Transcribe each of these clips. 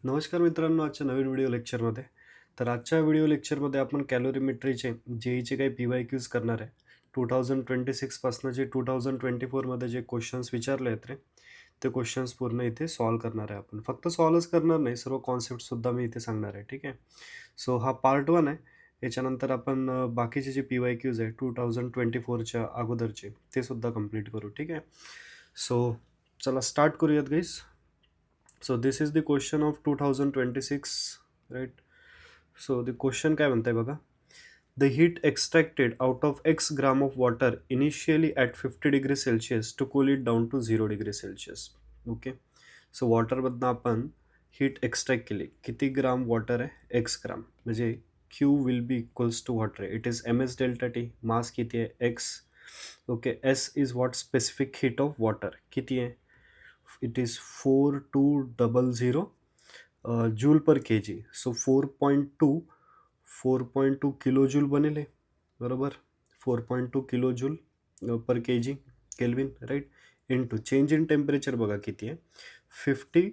नमस्कार मित्रांनो, आजच्या नवीन व्हिडिओ लेक्चरमध्ये. तर आजच्या व्हिडिओ लेक्चरमध्ये आपण कॅलोरीमेट्रीचे जेईचे काही PYQs करणार आहे. 2026 पासनं जे 2024 मध्ये जे क्वेश्चन्स विचारले आहेत रे, ते क्वेश्चन्स पूर्ण इथे सॉल्व्ह करणार आहे आपण. फक्त सॉल्व्हच करणार नाही, सर्व कॉन्सेप्टसुद्धा मी इथे सांगणार आहे, ठीक आहे. सो हा पार्ट 1 आहे. याच्यानंतर आपण बाकीचे जे PYQs आहे 2024च्या अगोदरचे, ते सुद्धा कंप्लीट करू, ठीक आहे. सो चला स्टार्ट करूयात guys. So this is the question of 2026, right? So the question काय म्हणताय बघा. The heat extracted out of X gram of water initially at 50 degree Celsius to cool it down to 0 degree Celsius. Okay. So वॉटरमधनं आपण heat extract केली. किती ग्राम water आहे? X ग्राम. म्हणजे Q will be equals to what आहे? It is ms delta T. मास किती आहे? X. Okay. S is what specific heat of water. किती आहे? It is 4200 joule per K G. So 4.2 kilo joule बनेल, बरोबर. 4.2 kilo joule per K G kelvin, right. Into change in temperature बघा किती आहे, 50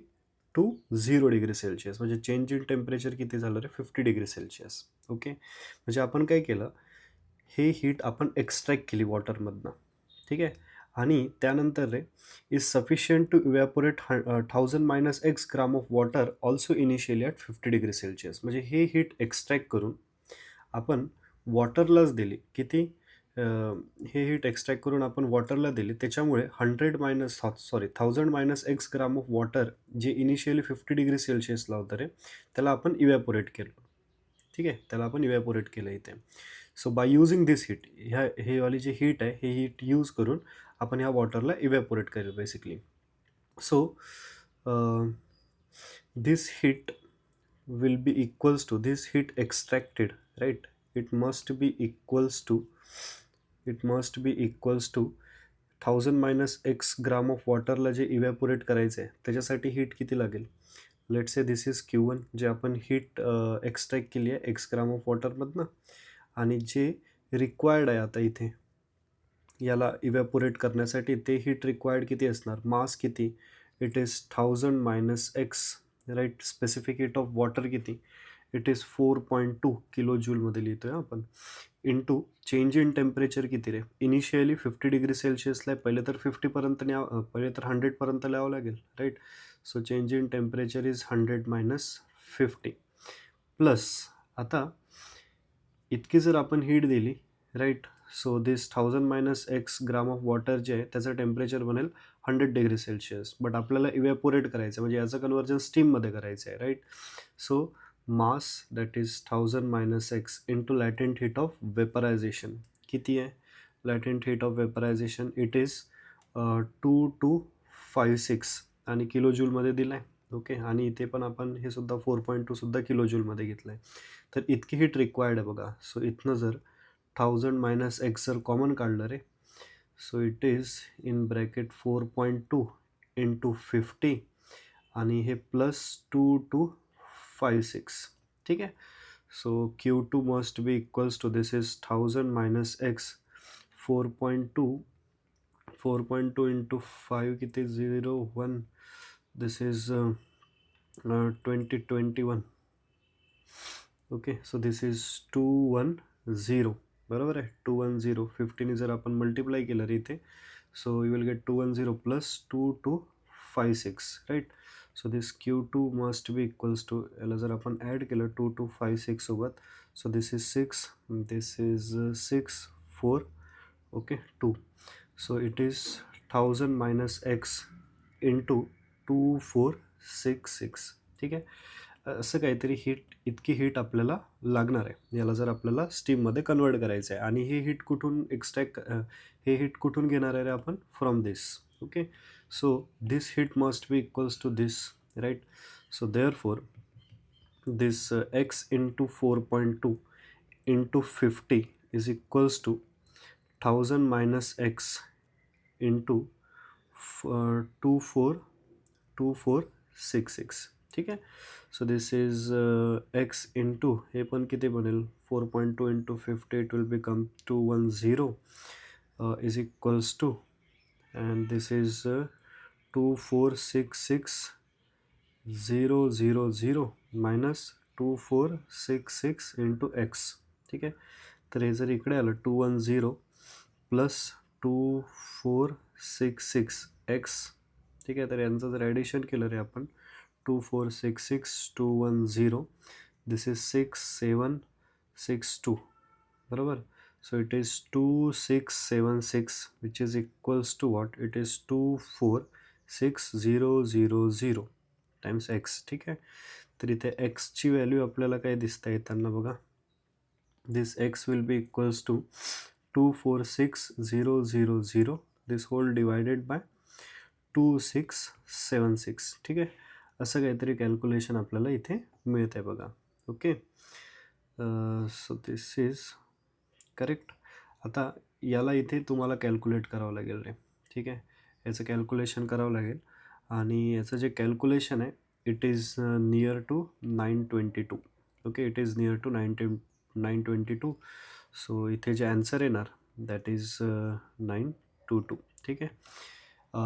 to 0 degree Celsius. म्हणजे change in temperature किती झालं रे? 50 डिग्री सेल्सिअस. ओके. म्हणजे आपण काय केलं, हे हीट आपण एक्स्ट्रॅक्ट केली वॉटरमधनं, ठीक आहे. आणि त्यानंतर ray is sufficient to evaporate 1000 - x gram of water also initially at 50 degree Celsius. म्हणजे हे हीट एक्स्ट्रॅक्ट करून आपण वॉटरलाच दिली. किती? हे हीट एक्स्ट्रॅक्ट करून आपण वॉटरला दिली. त्याच्यामुळे 1000 - x ग्राम ऑफ वॉटर जे इनिशियली 50 डिग्री सेल्सिअसला होतं रे, त्याला आपण इव्हॅपोरेट केलं, ठीक आहे. त्याला आपण इव्हॅपोरेट केलं इथे. So by using this heat, हे वाली जे हीट आहे, हे हीट यूज करून आपण ह्या वॉटरला इव्हॅपोरेट केलं basically. So this heat will be equals to this heat extracted, right? It must be equals to 1000 - x gram of वॉटरला जे इव्हॅपोरेट करायचं आहे त्याच्यासाठी हीट किती लागेल? Let's say this is Q1, जे आपण हीट एक्स्ट्रॅक्ट केली आहे x ग्राम ऑफ वॉटरमधनं. आणि जे रिक्वायर्ड आहे आता इथे याला इव्हॅपोरेट करण्यासाठी, ते हीट रिक्वायर्ड किती असणार? मास किती? It is 1000 - x, right. Specific heat of water किती? इट इज 4.2 किलो जूलमध्ये लिहितोय आपण. इंटू चेंज इन टेम्परेचर किती रे? इनिशियली 50 डिग्री सेल्सिअसला आहे, पहिले तर 50पर्यंत पहिले तर 100पर्यंत लिहावं लागेल, right. So change in temperature is 100 - 50 plus, आता इतकी जर आपण हीट दिली, right. So this 1000 - x gram of water जे आहे त्याचं टेम्परेचर बनेल 100 डिग्री सेल्सिअस. बट आपल्याला इव्हॅपोरेट करायचं, म्हणजे याचं कन्व्हर्जन स्टीममध्ये करायचं आहे, right. So mass that is 1000 - x into latent heat of vaporisation. किती आहे latent heat of vaporisation? It is 2256 आणि किलो जूलमध्ये दिलं आहे, ओके. आणि इथे पण आपण हे सुद्धा 4.2 सुद्धा किलो जूलमध्ये घेतलं आहे. तर इतकी हीट रिक्वायर्ड आहे बघा. सो इथनं जर 1000 - x जर कॉमन काढलं रे, so it is in bracket 4.2 into 50 आणि हे प्लस 2256, ठीक आहे. So Q2 must be equals to this is 1000 - x 4.2 into 5 किती? 01. This is 2021. Okay. So this is 210, बरोबर आहे. 210 50ने जर आपण मल्टिप्लाय केलं रे इथे, so you will get 210 plus 2256, right. So this Q2 must be equals to, याला जर आपण ॲड केलं 2256 सोबत, so this is 6, this is 6 4, okay 2. So it is 1000 - x into 2466, ठीक आहे. असं काहीतरी इतकी हीट आपल्याला लागणार आहे, याला जर आपल्याला स्टीममध्ये कन्वर्ट करायचं आहे. आणि हे हीट कुठून हे हीट कुठून घेणार आहे रे आपण? From this, okay. So this heat must be equals to this, right. So therefore this x into 4.2 into 50 is equals to 1000 - x into 2466, ठीक आहे. So this is x into हे पण किती बनेल? 4.2 into 50, it will become 210 is equals to, and this is 2466 000 minus 2466 into x. ठीक आहे, तर हे जर इकडे आलं 210 प्लस 2466 एक्स. ठीक आहे, तर यांचं जर ॲडिशन केलं रे आपण 2466 210 दिस इज 6762 बरोबर. So it is 2676 which is equals to what? It is 246,000 times x. ठीक आहे, तर इथे x ची व्हॅल्यू आपल्याला काय दिसता येताना बघा. This x will be equals to 246,000 this whole divided by 2676. ठीक आहे, असं काहीतरी कॅल्क्युलेशन आपल्याला इथे मिळत आहे बघा. Okay, so this is correct. आता याला इथे तुम्हाला कॅल्क्युलेट करावं लागेल रे. ठीक आहे, याचं कॅल्क्युलेशन करावं लागेल आणि याचं जे कॅल्क्युलेशन आहे it is near to 922. Okay, it is near to 922. So इथे जे ॲन्सर येणार दॅट इज 922. ठीक आहे,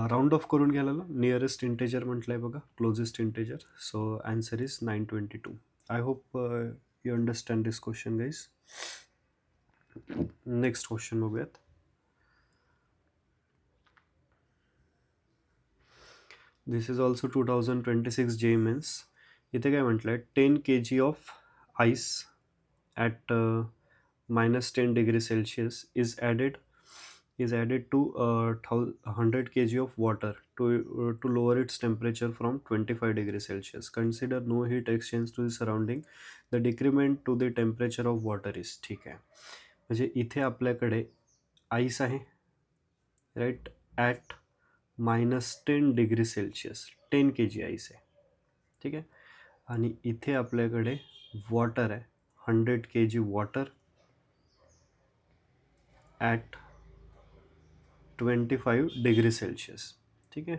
राऊंड ऑफ करून घ्यायला नियरेस्ट इंटेजर म्हटलं आहे बघा, closest integer. So answer is 922. I hope you understand this question guys. Next question बघूयात. दिस इज ऑल्सो 2026 JEE मेन्स. इथे काय म्हटलं आहे 10 kg of ice at -10 degree Celsius is added to 100 kg of water to lower its temperature from 25 degree Celsius. Consider no heat exchange to the surrounding. The decrement to the temperature of water is. ठीक आहे, म्हणजे इथे आपल्याकडे ice आहे right at -10 degree Celsius. 10 kg ice आहे. ठीक आहे, आणि इथे आपल्याकडे वॉटर आहे 100 kg water at 25 degree Celsius. ठीक आहे,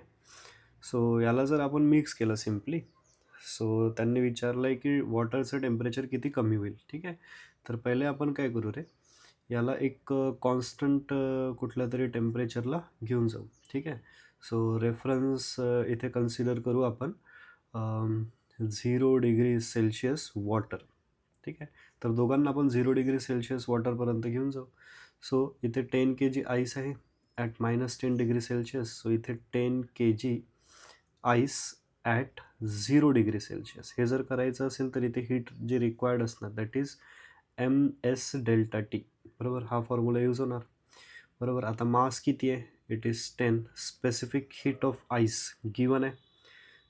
सो याला जर आपण मिक्स केलं सिम्पली, सो त्यांनी विचारलं आहे की वॉटरचं टेम्परेचर किती कमी होईल. ठीक आहे, तर पहिले आपण काय करू रे, याला एक कॉन्स्टंट कुठल्या तरी टेम्परेचरला घेऊन जाऊ. ठीक आहे, सो रेफरन्स इथे कन्सिडर करू आपण 0 degree Celsius वॉटर. ठीक आहे, तर दोघांना आपण 0 degree Celsius वॉटरपर्यंत घेऊन जाऊ. सो इथे 10 kg आईस आहे ॲट -10 degree Celsius. सो इथे 10 kg ice at 0 degree Celsius. हे जर करायचं असेल तर इथे हीट जे रिक्वायर्ड असणार that is MS delta T. बरोबर, हा फॉर्म्युला यूज होणार. बरोबर, आता मास किती आहे it is 10. Specific heat of ice given आहे,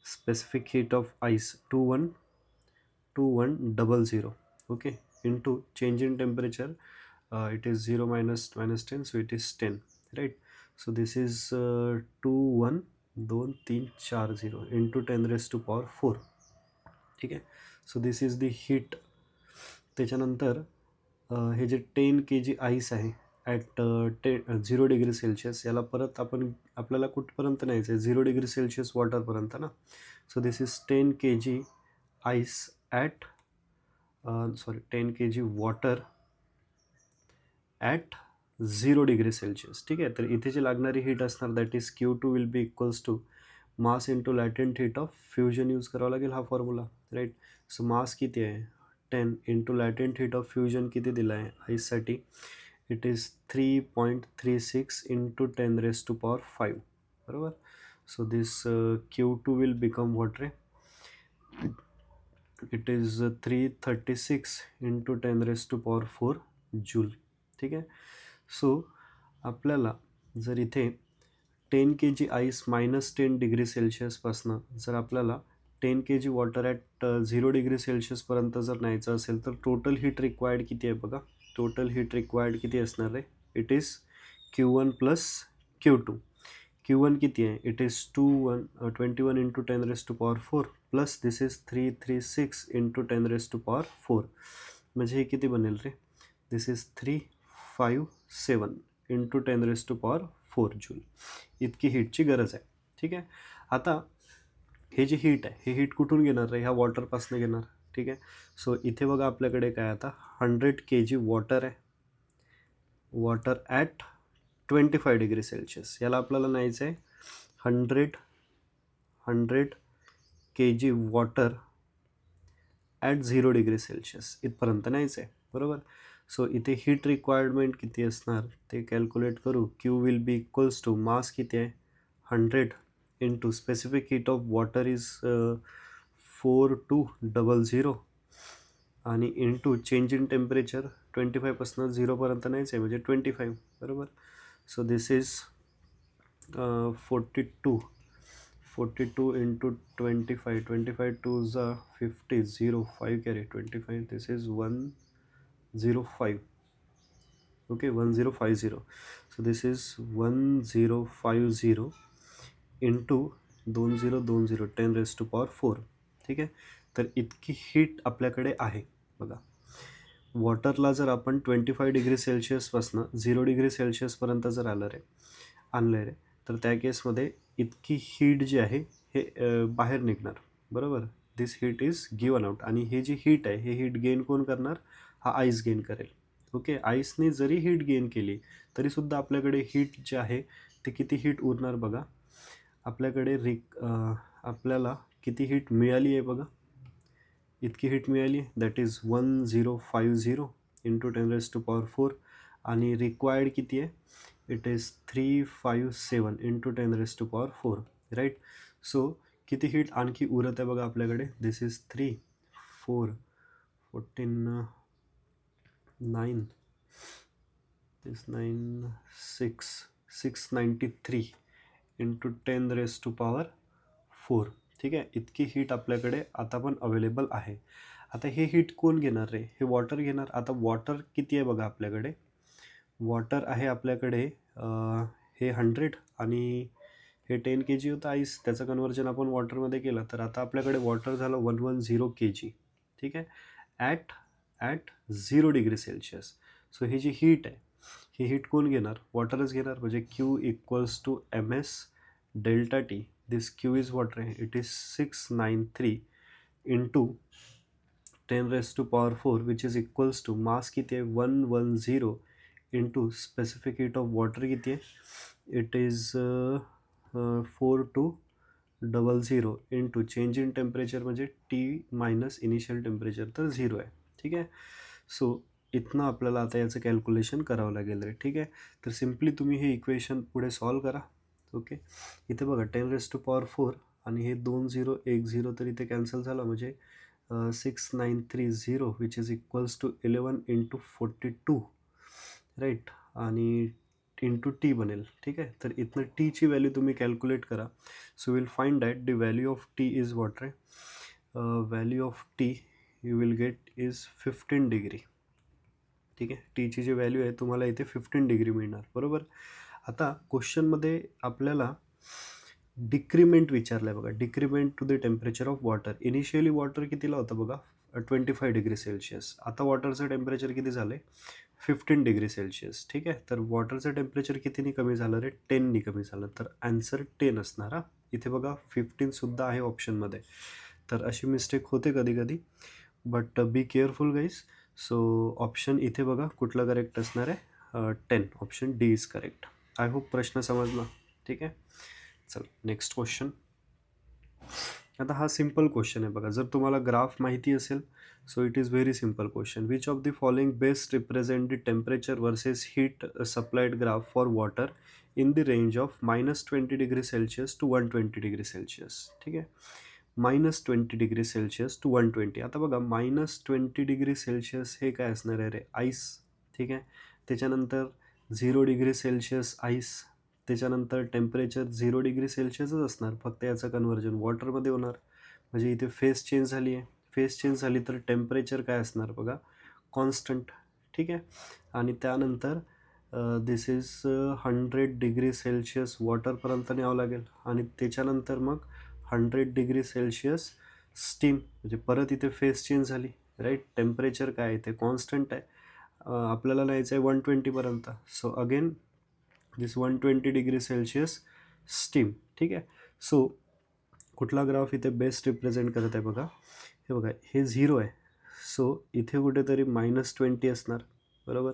specific heat of ice 2100. Okay, into change in temperature it is 0 minus 10, so it is 10, right? So this is 21340 into 10 raised to power 4. ठीक आहे, so this is the heat. त्याच्यानंतर हे जे 10 kg ice आहे at 0 degree Celsius, याला परत आपल्याला कुठपर्यंत न्यायचं आहे 0 degree Celsius वॉटरपर्यंत ना. So this is 10 kg ice at 10 kg water at 0 degree Celsius. ठीक आहे, तर इथे जी लागणारी हीट असणार that is Q2 will be equals to mass into latent heat of fusion. Use करावं लागेल हा फॉर्म्युला राईट. सो मास किती आहे 10 into latent heat of fusion किती दिला आहे आईससाठी it is 3.36 into 10 raised to power 5. बरोबर, so this Q2 will become what रे, it is 336 into 10 raised to power 4 joule. ठीक आहे, सो आपल्याला जर इथे 10 kg आईस -10 degree Celsiusपासनं जर आपल्याला 10 kg वॉटर ॲट 0 degree Celsiusपर्यंत जर न्यायचं असेल तर टोटल हीट रिक्वायर्ड किती आहे बघा. टोटल हीट रिक्वायर्ड किती असणार आहे it is Q1 plus Q2. Q1 किती आहे it is 21 into 10 raised to power 4 plus this is 336 into 10 raised to power 4. म्हणजे हे किती बनेल रे, this is 357 into 10 raised to power 4 joule. इतकी हीटची गरज आहे. ठीक आहे, आता हे जे हीट आहे हे हीट कुठून घेणार रे, ह्या वॉटरपासून घेणार. ठीक आहे, सो इथे बघा आपल्याकडे काय आता 100 kg वॉटर आहे, वॉटर ॲट 25 degree Celsius. याला आपल्याला न्यायचं आहे 100 kg water at 0 degree Celsius इथपर्यंत न्यायचं आहे, बरोबर. सो इथे हीट रिक्वायरमेंट किती असणार ते कॅल्क्युलेट करू. Q will be equals to mass किती आहे 100 into specific heat of water is 4200 आणि इंटू चेंज इन टेम्परेचर 25पासून 0पर्यंत न्यायचं आहे म्हणजे 25, बरोबर. So this is 42 into 25, 25 2s are 50, 0 5 carry 25, this is 105, okay, 1050. So this is 1050 into 2020 10 raised to power 4. ठीक आहे, तर इतकी हीट आपल्याकडे आहे बघा. वॉटरला जर आपण 25 डिग्री सेल्शियसपासून 0 डिग्री सेल्शियसपर्यंत जर आणलं रे तर त्या केसमध्ये इतकी हीट जी आहे हे बाहेर निघणार, बरोबर. दिस हीट इज गिवन आउट आणि हे जी हीट आहे हे हीट गेन कोण करणार, हा आईस गेन करेल. ओके, आईसने जरी हीट गेन केली तरीसुद्धा आपल्याकडे हीट जे आहे ते किती हीट उरणार बघा. आपल्याकडे आपल्याला किती हीट मिळाली आहे बघा, इतकी हीट मिळाली आहे, that is 1050 into 10 raised to power 4 आणि रिक्वायर्ड किती आहे, it is 357 into 10 raised to power 4, right. So किती हीट आणखी उरत आहे बघा आपल्याकडे, this is 3 4 14 9 this 9 693 into 10 raised to power 4. ठीक आहे, इतकी हीट आपल्याकडे आता पण अवेलेबल आहे. आता हे हीट कोण घेणार रे, हे वॉटर घेणार. आता वॉटर किती आहे बघा आपल्याकडे, वॉटर आहे आपल्याकडे हे 100 आणि हे 10 kg होतं आईस, त्याचं कन्वर्जन आपण वॉटरमध्ये केलं तर आता आपल्याकडे वॉटर झालं 110 kg. ठीक आहे, ॲट 0 डिग्री सेल्शियस. सो ही जी हीट आहे ही हीट कोण घेणार, वॉटरच घेणार. म्हणजे Q equals to MS delta T. This Q is water आहे, it is 693 into 10 raised to power 4 which is equals to mass किती आहे 110 into specific heat of water किती आहे, it is 4200 into change in temperature म्हणजे T minus initial temperature तर 0 आहे. ठीक आहे, सो इथनं आपल्याला आता याचं कॅल्क्युलेशन करावं लागेल रे. ठीक आहे, तर सिम्पली तुम्ही हे इक्वेशन पुढे सॉल्व करा. ओके, इथे बघा 10 raised to power 4 आणि हे 2010 तर इथे कॅन्सल झालं म्हणजे 6930 which is equals to 11 into 42, right, आणि इंटू टी बनेल. ठीक आहे, तर इथनं टीची व्हॅल्यू तुम्ही कॅल्क्युलेट करा. So will find that the value of T is what ray, value of T U will gate is 15 degree. ठीक आहे, टीची जी व्हॅल्यू आहे तुम्हाला इथे 15 डिग्री मिळणार, बरोबर. आता क्वेश्चनमध्ये आपल्याला डिक्रीमेंट विचारलं आहे बघा, decrement to the temperature of water. Initially water कितीला होतं बघा 25 डिग्री सेल्शियस, आता वॉटरचं टेम्परेचर किती झालं आहे 15 डिग्री सेल्शियस. ठीक आहे, तर वॉटरचं टेम्परेचर कितीने कमी झालं रे, 10नी कमी झालं, तर आन्सर 10 असणार. इथे बघा 15सुद्धा आहे ऑप्शनमध्ये, तर अशी मिस्टेक होते कधी कधी, but be careful guys. So option इथे बघा कुठला करेक्ट असणार आहे 10, option D is correct. I hope प्रश्न समजला. ठीक आहे, चल नेक्स्ट क्वेश्चन. आता हा सिम्पल क्वेश्चन आहे बघा, जर तुम्हाला ग्राफ माहिती असेल so it is very simple question. Which of the following best represent the temperature versus heat supplied graph for water in the range of -20 degree Celsius to 120 degree Celsius. ठीक आहे, -20 degree Celsius to 120. आता बघा -20 degree Celsius हे काय असणार आहे रे, ice. ठीक आहे, त्याच्यानंतर 0 डिग्री सेल्शियस आईस, त्याच्यानंतर टेम्परेचर 0 डिग्री सेल्शियसच असणार, फक्त याचं कन्वर्जन वॉटरमध्ये होणार. म्हणजे इथे फेस चेंज झाली आहे, फेस चेंज झाली तर टेम्परेचर काय असणार बघा, कॉन्स्टंट. ठीक आहे, आणि त्यानंतर दिस इज 100 डिग्री सेल्शियस वॉटरपर्यंत न्यावं लागेल आणि त्याच्यानंतर मग 100 डिग्री सेल्शियस स्टीम, म्हणजे परत इथे फेस चेंज झाली, राईट. टेम्परेचर काय आहे ते कॉन्स्टंट आहे, आपल्याला न्यायचं आहे 120पर्यंत. सो अगेन दिस 120 डिग्री सेल्शियस स्टीम. ठीक आहे, सो कुठला ग्राफ इथे बेस्ट रिप्रेझेंट करत आहे बघा, हे बघा हे 0 आहे, सो इथे कुठेतरी -20 असणार, बरोबर.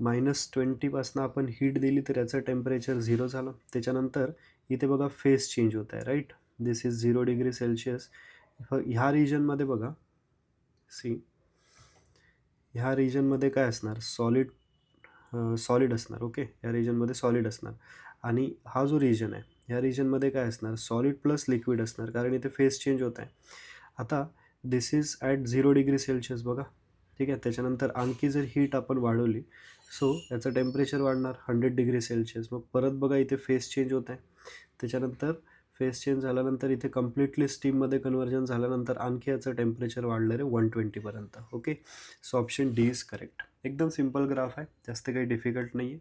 -20पासून आपण हीट दिली तर याचं टेम्परेचर 0 झालं. त्याच्यानंतर इथे बघा फेस चेंज होत आहे, right. This is 0 degree Celsius. ह्या रिजनमध्ये बघा, सी ह्या रिजनमध्ये काय असणार, सॉलिड असणार. ओके, या रिजनमध्ये सॉलिड असणार. आणि हा जो रिजन आहे ह्या रिजनमध्ये काय असणार, सॉलिड प्लस लिक्विड असणार, कारण इथे फेस चेंज होत आहे. आता दिस इज ॲट 0 डिग्री सेल्सिअस बघा. ठीक आहे, त्याच्यानंतर आणखी जर हीट आपण वाढवली सो याचं टेम्परेचर वाढणार 100 डिग्री सेल्सिअस. मग परत बघा इथे फेस चेंज होत आहे. त्याच्यानंतर फेस चेंज झाल्यानंतर इथे कम्प्लिटली स्टीममध्ये कन्वर्जन झाल्यानंतर आणखी याचं टेम्परेचर वाढलं आहे 120पर्यंत. Okay, so option D is correct. एकदम सिम्पल ग्राफ आहे, जास्त काही डिफिकल्ट नाही आहे.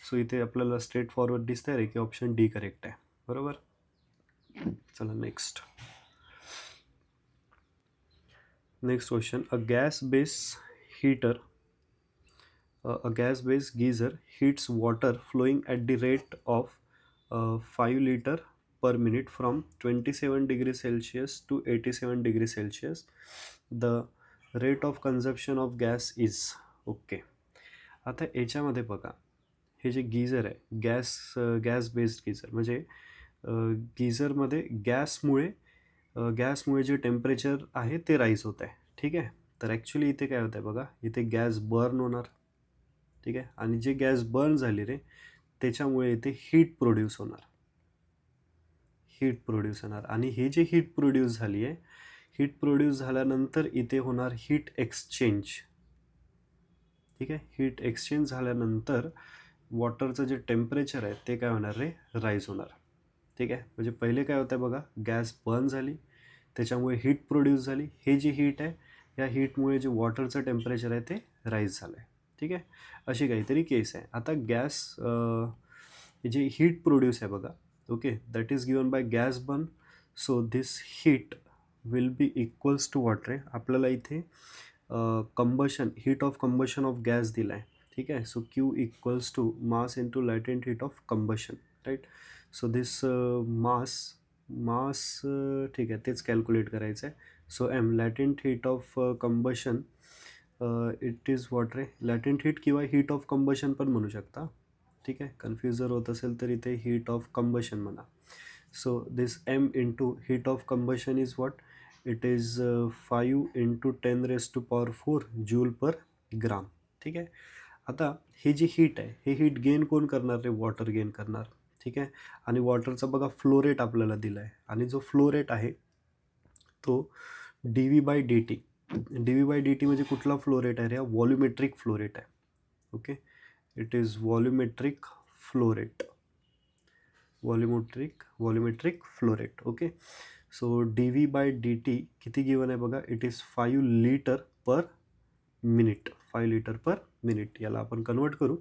सो इथे आपल्याला स्ट्रेट फॉरवर्ड दिसतंय रे की ऑप्शन डी करेक्ट आहे. बरोबर. चला next question. A gas based geyser heats water flowing at the rate of 5 liter per minute from 27 degree Celsius to 87 degree Celsius. The rate of consumption of gas is. Okay, आता याच्यामध्ये बघा, हे जे geyser आहे gas based geyser म्हणजे गीझरमध्ये गॅसमुळे जे temperature आहे ते राईज होत आहे. ठीक आहे, तर ॲक्च्युली इथे काय होतं आहे बघा, इथे गॅस बर्न होणार. ठीक आहे, आणि जे गॅस बर्न झाली रे त्याच्यामुळे इथे हीट प्रोड्यूस होणार. आणि ही जी हीट प्रोड्यूस झाली आहे, हीट प्रोड्यूस झाल्यानंतर इथे होणार हीट एक्सचेंज. ठीक आहे, हीट एक्सचेंज झाल्यानंतर वॉटरचं जे टेम्परेचर आहे ते काय होणार रे, राईज होणार. ठीक आहे, म्हणजे पहिले काय होतं बघा, गॅस बर्न झाली त्याच्यामुळे हीट प्रोड्यूस झाली. हे जी हीट आहे या हीटमुळे जे वॉटरचं टेम्परेचर आहे ते राईज झालं आहे. ठीक आहे, अशी काहीतरी केस आहे. आता गॅस जे हीट प्रोड्यूस आहे बघा, okay, that is given by gas burn. So this heat will be equals to what रे, आपल्याला इथे heat of combustion of gas दिला आहे. ठीक आहे, so Q equals to mass into latent heat of combustion. Right, so this mass ठीक आहे तेच कॅल्क्युलेट करायचं आहे. So M latent heat of combustion it is what रे, लॅटेंट हीट किंवा हीट ऑफ कंबशन पण म्हणू शकता. ठीक आहे, कन्फ्यूज जर होत असेल तर इथे हीट ऑफ कंबशन म्हणा. So this M into heat of combustion is what, it is 5 into 10⁴ joule per gram. ठीक आहे, आता ही जी हीट आहे हे हीट गेन कोण करणार रे, वॉटर गेन करणार. ठीक आहे, आणि वॉटरचा बघा फ्लो रेट आपल्याला दिला आहे, आणि जो फ्लो रेट आहे तो dv/dt. dv/dt म्हणजे कुठला फ्लो रेट आहे रे, व्हॉल्युमेट्रिक फ्लो रेट आहे. Okay, it is volumetric flow rate. Okay, so dv/dt किती गिवन आहे बघा, it is 5 litre per minute. 5 litre per minute, याला आपण कन्वर्ट करू.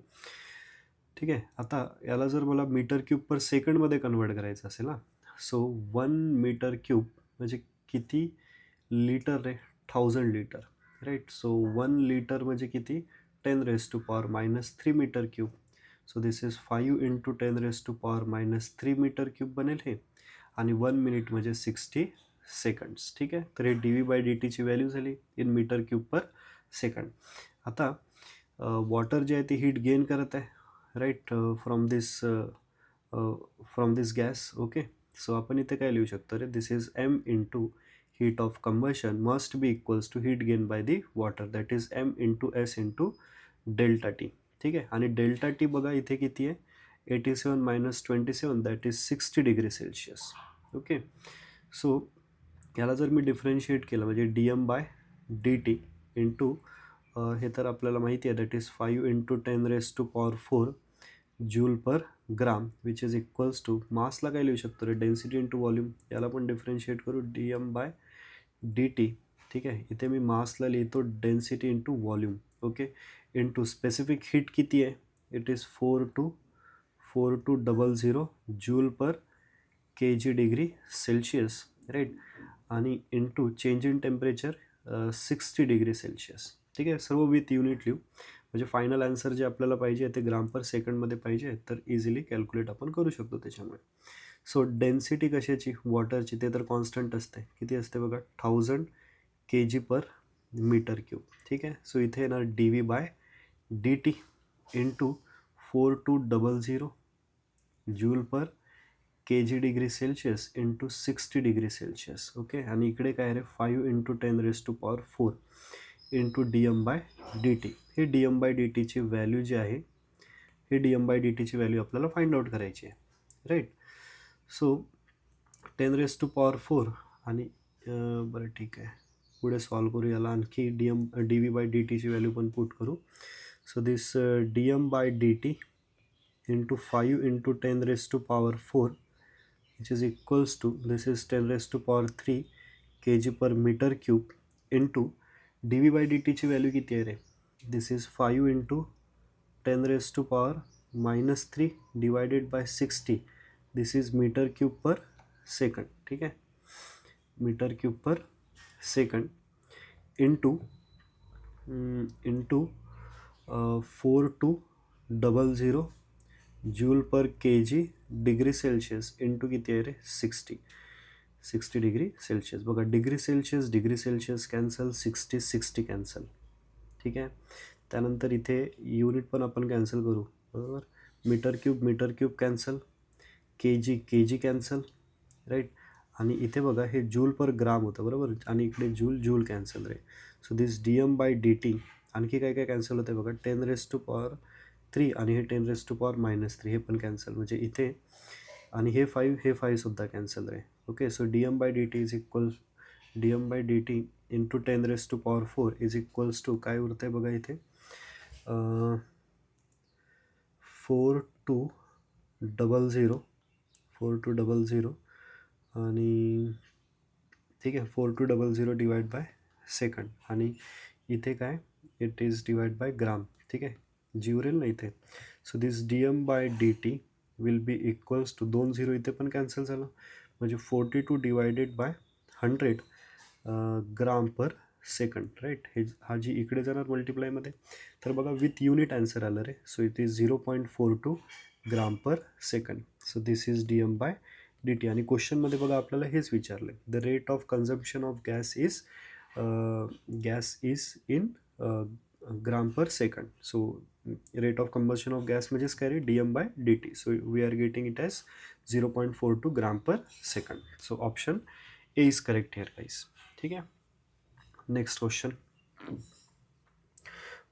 ठीक आहे, आता याला जर मला मीटर क्यूब पर सेकंडमध्ये कन्वर्ट करायचं असेल ना, सो 1 मीटर क्यूब म्हणजे किती लिटर रे, 1000 लिटर. राईट, सो 1 लिटर म्हणजे किती, 10⁻³ metre cube. So this is 5 into 10⁻³ metre cube बनेल हे, आणि 1 मिनिट म्हणजे 60 सेकंड्स. ठीक आहे, तर हे dv/dt ची व्हॅल्यू झाली in metre cube per second. आता वॉटर जे आहे ते हीट गेन करत आहे, right, from this gas. Okay, so आपण इथे काय लिहू शकतो रे, this is M into heat of combustion must be equals to heat gain by the water, that is M into S into delta T. ठीक आहे, आणि डेल्टा टी बघा इथे किती आहे, 87 - 27 that is 60 degree Celsius. Okay, so याला जर मी differentiate केलं म्हणजे dm/dt इंटू हे तर आपल्याला माहिती आहे, that is 5 into 10⁻⁴ joule per gram, which is equals to मासला काय लिहू शकतो रे, डेन्सिटी इंटू व्हॉल्यूम. याला पण डिफरन्शिएट करू, dm/dt. ठीक आहे, इथे मी मासला लिहितो density into volume. Okay, into specific heat किती आहे, it is 4200 joule per kg degree Celsius. Right, आणि into change in temperature 60 degree Celsius. ठीक आहे, सर्व विथ युनिट लिहू, म्हणजे फायनल आन्सर जे आपल्याला पाहिजे ते ग्राम पर सेकंडमध्ये पाहिजे, तर इझिली कॅल्क्युलेट आपण करू शकतो त्याच्यामुळे. सो डेन्सिटी कशाची, वॉटरची, ते तर कॉन्स्टंट असते. किती असते बघा, 1000 kg पर मीटर क्यूब. ठीक आहे, सो इथे येणार dv/dt into 4200 joule per kg degree Celsius into 60 degree Celsius. Okay, आणि इकडे काय रे 5 इंटू 10⁴ इंटू dm/dt. हे dm/dt ची व्हॅल्यू जी आहे, हे dm/dt ची व्हॅल्यू आपल्याला फाइंड आउट करायची आहे, राईट. सो 10⁴ आणि बरं ठीक आहे, पुढे सॉल्व करू याला, आणखी dv/dt ची व्हॅल्यू पण पुट करू. So this dm/dt into 5 into 10⁴, which is equals to, this is 10⁻³ kg per meter cube into dv/dt ची व्हॅल्यू किती आहे रे, this is 5 into 10⁻³ divided by 60, this is metre cube per second. ठीक आहे, metre cube per second into 4200 joule per kg degree Celsius into किती आहे रे 60 degree Celsius. बघा डिग्री सेल्सिअस कॅन्सल, 60 कॅन्सल. ठीक आहे, त्यानंतर इथे युनिट पण आपण कॅन्सल करू, बरोबर. Metre cube cancel, kg cancel, right. आणि इथे बघा हे जूल पर ग्राम होतं, बरोबर, आणि इकडे joule cancel ray. So this dm/dt, आणखी काय काय कॅन्सल होतं बघा, 10⁻³ आणि हे 10⁻³ हे पण कॅन्सल, म्हणजे इथे, आणि हे 5 सुद्धा कॅन्सल रे. Okay, so dm/dt is equals, dm/dt into 10⁻⁴ is equals to काय उरतं आहे बघा इथे, 4200 आणि ठीक आहे, 4200 डिवाइड बाय सेकंड, आणि इथे काय, it is divide by gram. ठीक आहे, जी उरेल ना इथे. So this dm/dt will be equals to, 2 0 इथे पण कॅन्सल झालं, म्हणजे 42 divided by 100 gram per second, right. हे हा जी इकडे जाणार मल्टिप्लायमध्ये, तर बघा विथ युनिट आन्सर आलं रे. So it is 0.42 gram per second. So this is dm/dt. आणि क्वेश्चनमध्ये बघा आपल्याला हेच विचारलं, the rate of consumption of gas is in gram per second. So rate of combustion of gas म्हणजेच काय रे, dm/dt. So we are getting it as 0.42 gram per second. So option A is correct here guys. ठीक आहे, next question.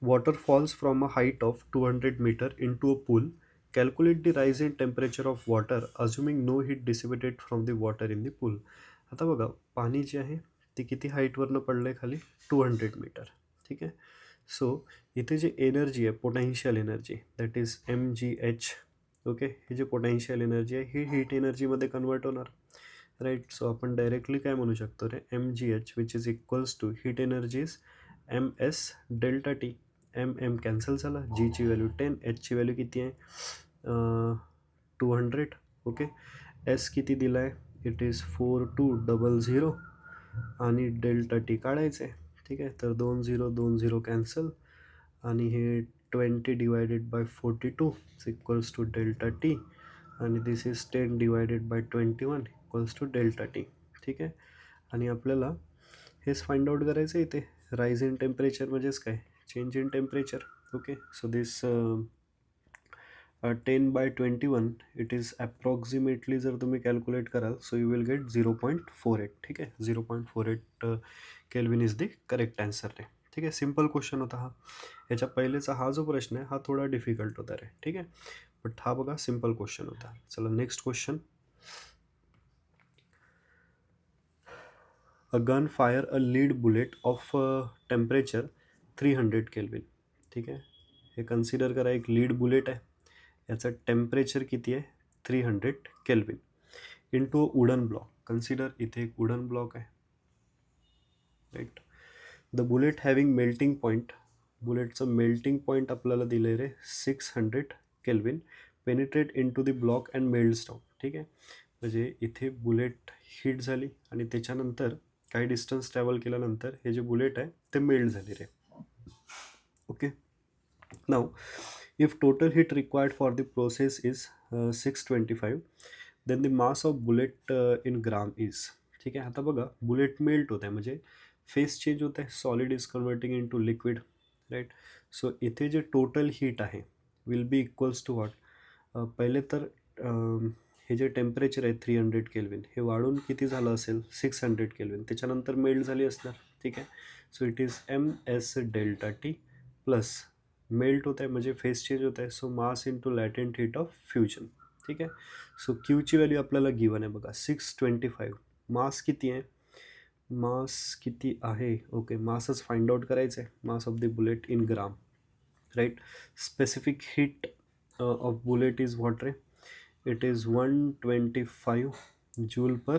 Water falls from a height of 200 meter into a pool. Calculate the rise in temperature of water assuming no heat dissipated from the water in the pool. आता बघा पाणी जे आहे ते किती हाईटवरनं पडलं आहे खाली, 200 मीटर. ठीक आहे, सो इथे जे एनर्जी आहे, potential energy, that is mgh. Okay, हे जे पोटेन्शियल एनर्जी आहे ही हीट एनर्जीमध्ये कन्वर्ट होणार, राईट. सो आपण डायरेक्टली काय म्हणू शकतो रे, mgh which is equals to heat energy is ms delta T. m cancel झाला, जीची व्हॅल्यू 10, एचची व्हॅल्यू किती आहे 200. ओके, एस किती दिला आहे, इट इज 4200 आणि डेल्टा टी काढायचं आहे. ठीक आहे, तर 2 0 कॅन्सल, आणि हे 20 divided by 42 equals to delta T, आणि this is 10 divided by 21 equals to delta T. ठीक आहे, आणि आपल्याला हेच फाइंड आउट करायचं आहे इथे, राईज इन टेम्परेचर म्हणजेच काय, change in temperature. Okay, so this 10/21 it is approximately, जर तुम्ही कॅल्क्युलेट कराल, सो यू विल गेट 0.48. ठीक आहे, 0.48 kelvin is the correct answer रे. ठीक आहे, सिम्पल क्वेश्चन होता हा. याच्या पहिलेचा हा जो प्रश्न आहे हा थोडा डिफिकल्ट होता रे. ठीक आहे, बट हा बघा सिम्पल क्वेश्चन होता. चला next question. A gun fire a lead bullet of temperature 300 kelvin. ठीक आहे, हे कन्सिडर करा एक लीड बुलेट आहे, याचं टेम्परेचर किती आहे 300 kelvin, into wooden block. Consider इथे एक वुडन ब्लॉक आहे, right. The bullet having melting point, बुलेटचं मेल्टिंग पॉईंट आपल्याला दिलं आहे रे 600 kelvin, penetrate into the block and melts down. ठीक आहे, म्हणजे इथे बुलेट हीट झाली आणि त्याच्यानंतर काही डिस्टन्स ट्रॅव्हल केल्यानंतर हे जे बुलेट आहे ते मेल्ट झाली रे. Okay, now if total heat required for the process is 625, then the mass of bullet in gram is. ठीक आहे, आता बघा बुलेट मेल्ट होत आहे म्हणजे फेस चेंज होत आहे, solid is converting in to liquid, right. So इथे जे टोटल हीट आहे will be equals to what, पहिले तर हे जे टेम्परेचर आहे 300 केल्विन हे वाढून किती झालं असेल 600 केल्विन, त्याच्यानंतर मेल्ट झाली असणार. ठीक आहे. So it is MS delta T plus melt होत आहे म्हणजे फेस चेंज होत आहे, so mass into latent heat of fusion. ठीक आहे. सो क्यूची व्हॅल्यू आपल्याला गिवन आहे बघा 625. मास किती आहे, मास किती आहे, ओके मासच फाइंड आउट करायचं आहे, mass of the bullet in gram, right. Specific heat of bullet is what रे, it is 125 joule per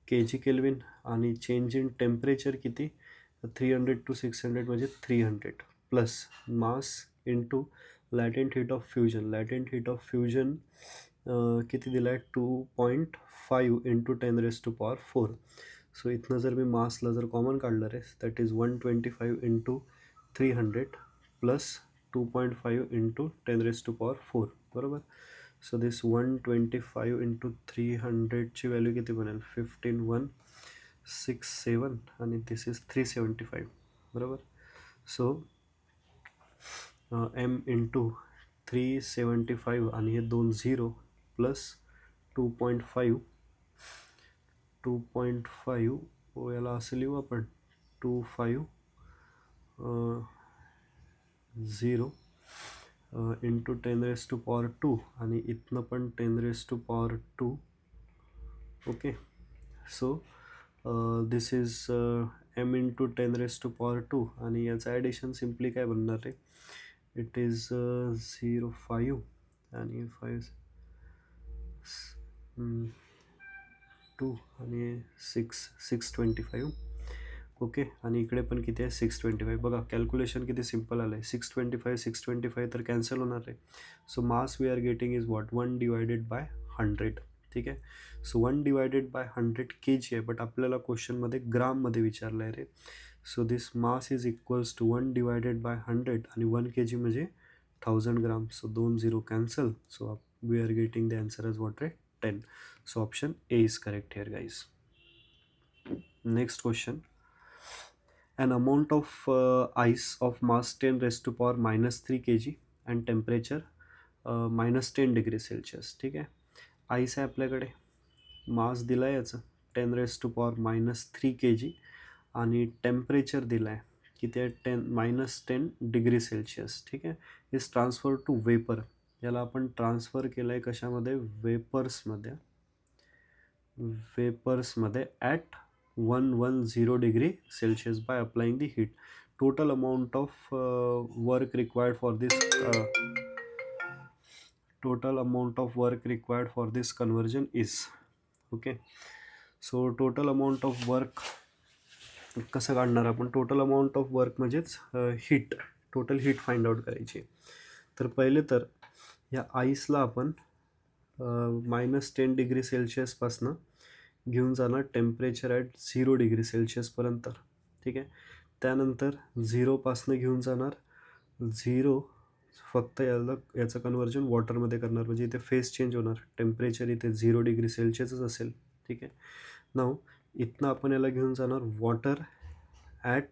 kg kelvin आणि चेंज इन टेम्परेचर किती 300 to 600 म्हणजे 300 plus mass into latent heat of fusion. Latent heat of fusion किती दिला आहे 2.5 into 10⁻⁴. So इथनं जर मी मासला जर कॉमन काढलं रे, that is 125 into 300 plus 2.5 into 10⁻⁴, बरोबर. सो दिस 125 इंटू 300ची व्हॅल्यू किती बनेल 15167 आणि दिस इज 375, बरोबर. सो M इंटू 375 आणि हे 2 0 प्लस 2.5 याला असं लिहू आपण 25 0 इंटू 10⁻² आणि इथनं पण 10⁻². Okay. So this is M into 10⁻² आणि याचं ॲडिशन सिम्पली काय बनणार आहे, इट इज 0.5 आणि 5 2 आणि 625. ओके. आणि इकडे पण किती आहे 625. बघा कॅल्क्युलेशन किती सिम्पल आलं आहे, 625 तर कॅन्सल होणार आहे. So mass we are getting is what 1/100. ठीक आहे. सो 1/100 kg आहे, बट आपल्याला क्वेश्चनमध्ये ग्राममध्ये विचारलं आहे रे. So this mass is equals to 1/100 आणि 1 kg म्हणजे 1000 gram. So 2 0 cancel. So we are getting the answer as what रे 10. So option A is correct here, guys. Next question. An amount of ice of mass 10⁻³ kg and temperature -10 degree Celsius. ठीक आहे. Ice आहे आपल्याकडे, मास दिला आहे याचं 10⁻³ kg आणि temperature दिला आहे किती आहे -10 डिग्री सेल्सिअस. ठीक आहे. Is transfer to vapour. याला आपण ट्रान्सफर केलं आहे कशामध्ये, वेपर्समध्ये at 110 degree Celsius by applying the heat. Total amount of work required for this conversion is. Okay. So total amount of work कसं काढणार आपण, टोटल अमाऊंट ऑफ वर्क म्हणजेच heat, total heat find out करायची. तर पहिले तर या आईसला आपण -10 डिग्री सेल्सिअसपासनं घेऊन जाणार टेम्परेचर ॲट 0 डिग्री सेल्सिअसपर्यंत. ठीक आहे. त्यानंतर 0पासनं घेऊन जाणार 0, फक्त याचं कन्वर्जन वॉटरमध्ये करणार, म्हणजे इथे फेस चेंज होणार, टेम्परेचर इथे 0 डिग्री सेल्सिअसच असेल. ठीक आहे. नाव इथनं आपण याला घेऊन जाणार water at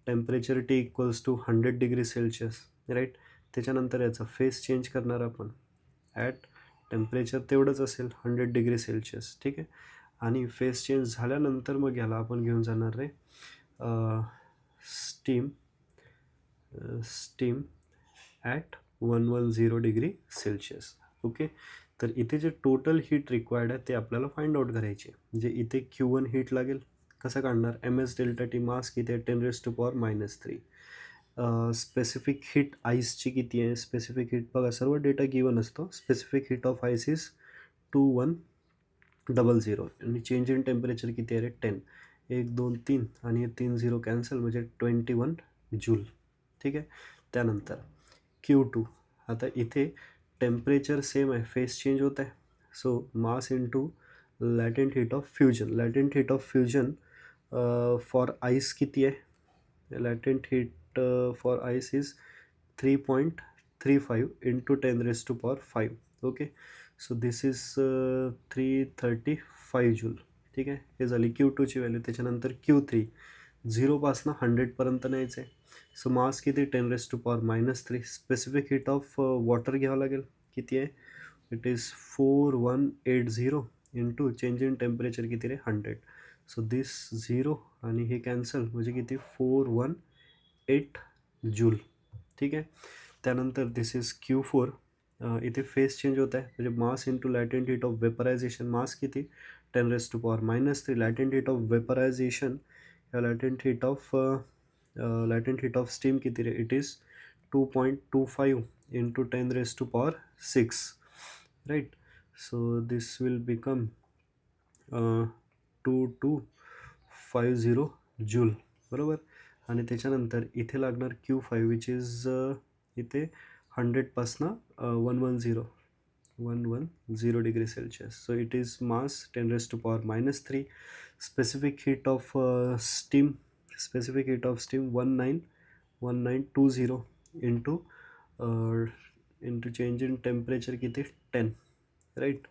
temperature T equals to 100 degree Celsius, right. त्याच्यानंतर याचा फेस चेंज करणार आपण ॲट टेम्परेचर तेवढंच असेल 100 डिग्री सेल्सिअस. ठीक आहे. आणि फेस चेंज झाल्यानंतर मग याला आपण घेऊन जाणार रे steam at 110 degree Celsius. Okay. तर इथे जे टोटल हीट रिक्वायर्ड आहे ते आपल्याला फाइंड आउट करायचे. जे इथे Q1 हीट लागेल, कसं काढणार, MS डेल्टा टी मास किती आहे 10⁻³ स्पेसिफिक हीट आईसची किती आहे, स्पेसिफिक हीट बघा सर्व डेटा गिवन असतो. Specific heat of ice is 2100 आणि चेंज इन टेम्परेचर किती आहे रे 10. 1 2 3 आणि 3 0 कॅन्सल म्हणजे 21 जूल. ठीक आहे. त्यानंतर Q2. आता इथे टेम्परेचर सेम आहे, फेस चेंज होत आहे. So mass into latent heat of fusion. Latent heat of fusion for ice किती आहे, latent heat for ice is 3.35 into 10⁻⁵. Okay. So this is 335 joule. ठीक आहे. हे झाली Q2ची व्हॅल्यू. त्याच्यानंतर Q3 0पासनं 100पर्यंत न्यायचं आहे. सो मास किती 10⁻⁻3. स्पेसिफिक हीट ऑफ वॉटर घ्यावं लागेल, किती आहे it is 4180 into change in temperature किती रे 100. सो दिस 0 आणि हे कॅन्सल म्हणजे किती 418 जूल. ठीक आहे. त्यानंतर दिस इज Q4. इथे फेस चेंज होत आहे म्हणजे mass into latent heat of vaporisation. Mass किती 10⁻⁻³ लॅटेंट हीट ऑफ वेपरायझेशन या लॅटेंट हीट ऑफ स्टीम किती रे it is 2.25 into 10⁻⁶, right. So this will become 2250 joule बरोबर. आणि त्याच्यानंतर इथे लागणार Q5 विच इज इथे 100पासनं 110 degree Celsius. So it is mass 10⁻⁻³ specific heat of steam 1920 into change in temperature किती 10, right.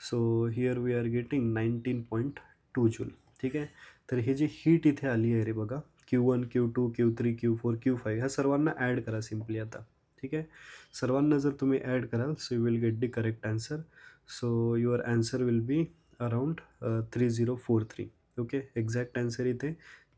So here we are getting 19.2 joule. ठीक आहे. तर हे जी हीट इथे आली आहे रे बघा Q1 Q2 Q3 Q4 Q5 ह्या सर्वांना ॲड करा सिम्पली आता. ठीक आहे. सर्वांना जर तुम्ही ॲड कराल so you will get the correct answer. So your answer will be around 3043. Okay. Exact answer इथे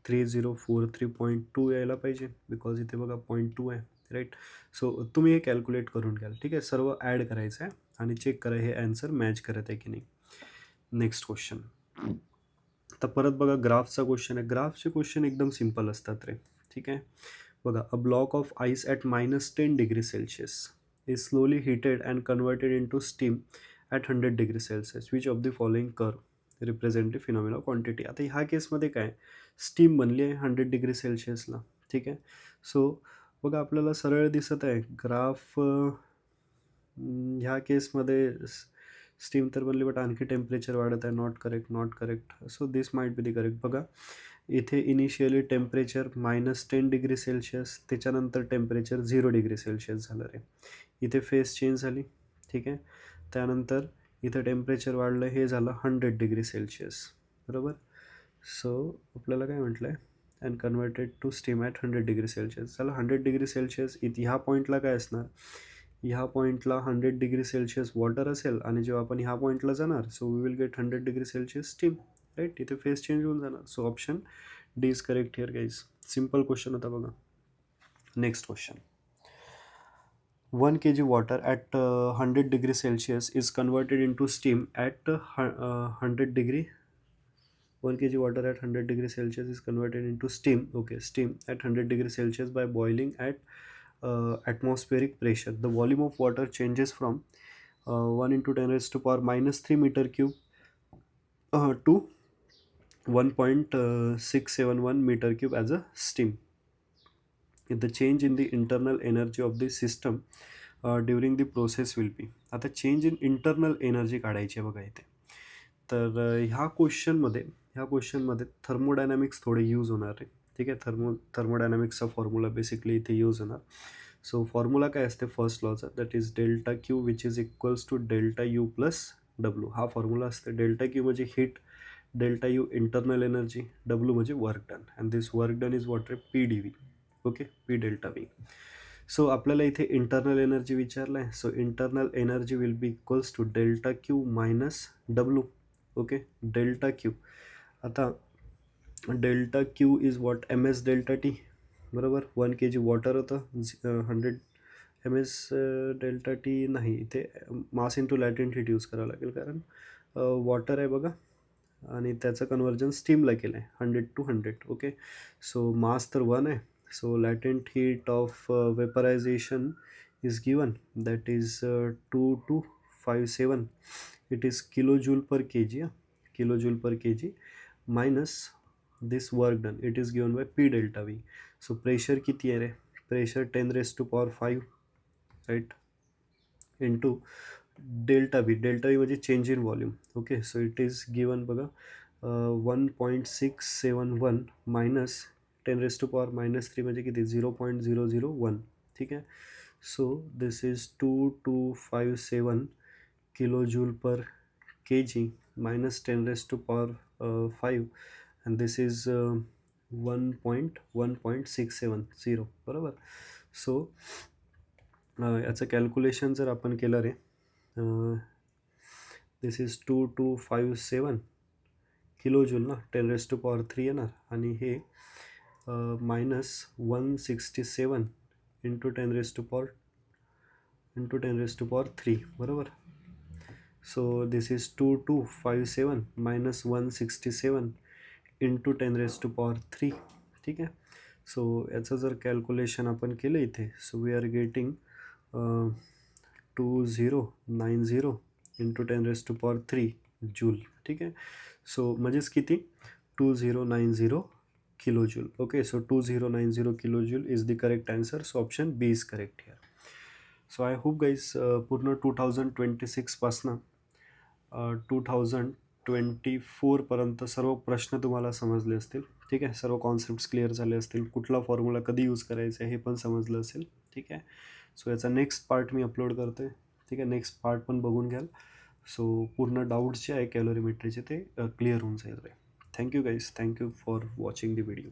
3043.2 यायला पाहिजे बिकॉज इथे बघा 0.2 आहे, राईट. सो तुम्ही हे कॅल्क्युलेट करून घ्याल. ठीक आहे. सर्व ॲड करायचं आहे आणि चेक करा हे आन्सर मॅच करत आहे की नाही. Next question. आता परत बघा ग्राफचा क्वेश्चन आहे. ग्राफचे क्वेश्चन एकदम सिम्पल असतात रे. ठीक आहे. बघा a block of ice at -10 degree Celsius is slowly heated and converted in to steam at 100 degree Celsius. Which of the following curve represent the phenomena quantity. आता ह्या केसमध्ये काय स्टीम बनली आहे 100 डिग्री सेल्सिअसला. ठीक आहे. सो बघा आपल्याला सरळ दिसत आहे ग्राफ. ह्या केसमध्ये स्टीम तर बनली बट आणखी टेम्परेचर वाढत आहे. Not correct. So this might be the correct. बघा इथे इनिशियली टेम्परेचर -10 डिग्री सेल्सिअस त्याच्यानंतर टेम्परेचर 0 डिग्री सेल्सिअस झालं रे. इथे फेस चेंज झाली. ठीक आहे. त्यानंतर इथे टेम्परेचर वाढलं हे झालं 100 डिग्री सेल्सिअस बरोबर. सो आपल्याला काय म्हटलं आहे and converted to steam at 100 degree Celsius झालं. 100 डिग्री सेल्सिअस इथे ह्या पॉईंटला काय असणार ह्या पॉईंटला 100 डिग्री सेल्सिअस वॉटर असेल आणि जेव्हा आपण ह्या पॉईंटला जाणार so we will get 100 degree Celsius steam, right. इथे फेस चेंज होऊन जाणार. So option D is correct here guys. Simple question होता बघा. Next question. 1 kg water at 100 degree Celsius is converted into steam at 100 degree. 1 kg water at 100 degree Celsius is converted into steam. Okay, steam at 100 degree Celsius by boiling at atmospheric pressure. The volume of water changes from 1 into 10 raised to power -3 meter cube to 1.671 meter cube as a steam. The change in the internal energy of the system during the process will be. आता change in internal energy काढायची आहे बघा इथे. तर ह्या क्वेश्चनमध्ये thermodynamics थोडे use होणार आहे. ठीक आहे. थर्मोडायनॅमिक्सचा फॉर्म्युला बेसिकली इथे यूज होणार. सो फॉर्म्युला काय असते फर्स्ट लॉचा that is delta Q which is equals to delta U plus W. हा फॉर्म्युला असते. डेल्टा क्यू म्हणजे heat, delta U internal energy, W म्हणजे work done and this work done is what रे PdV. Okay, P delta V. So आपल्याला इथे internal energy विचारलं आहे. So internal energy will be equals to delta Q minus W. Okay, delta Q. आता delta Q is what MS delta T बरोबर. 1 kg water होतं 100 MS delta T नाही. इथे मास into latent heat use करावं लागेल कारण वॉटर आहे बघा आणि त्याचं कन्वर्जन स्टीमला केलं आहे 100 to 100. ओके. सो मास तर 1 आहे. So latent heat of vaporization is given that is 2257. It is kilojoule per kg, kilojoule per kg minus this work done. It is given by P delta V. So pressure किती आहे रे pressure 10 raised to power 5, right, into delta V. Delta V म्हणजे change in volume. Okay, so it is given बघा 1.671 minus 10 raised to power -3 म्हणजे किती 0.001. ठीक आहे. So this is 2257 kilojoule per kg minus 10 raised to power 5 and this is 1.670 बरोबर. So याचं calculation जर आपण केलं रे दिस इज 2257 किलो जूल ना, 10⁻³ येणार आणि हे -167 इंटू 10⁻³ बरोबर. So this is 2257 minus 167 into 10⁻³. ठीक आहे. सो याचं जर कॅल्क्युलेशन आपण केलं इथे, so we are getting 2090 into 10⁻³ joule. ठीक आहे. सो म्हणजेच किती, 2090 kilo joule. Okay, so 2090 kilo joule is the correct answer. So option B is correct here. So I hope guys पूर्ण 2026पासनं 2024पर्यंत सर्व प्रश्न तुम्हाला समजले असतील. ठीक आहे. सर्व कॉन्सेप्ट्स क्लिअर झाले असतील. कुठला फॉर्म्युला कधी यूज करायचा आहे हे पण समजलं असेल. ठीक आहे. सो याचा नेक्स्ट पार्ट मी अपलोड करतो आहे. ठीक आहे. नेक्स्ट पार्ट पण बघून घ्याल. सो पूर्ण डाऊट्स जे आहे कॅलोरीमेट्रीचे ते क्लिअर होऊन जाईल. Thank you guys. Thank you for watching the video.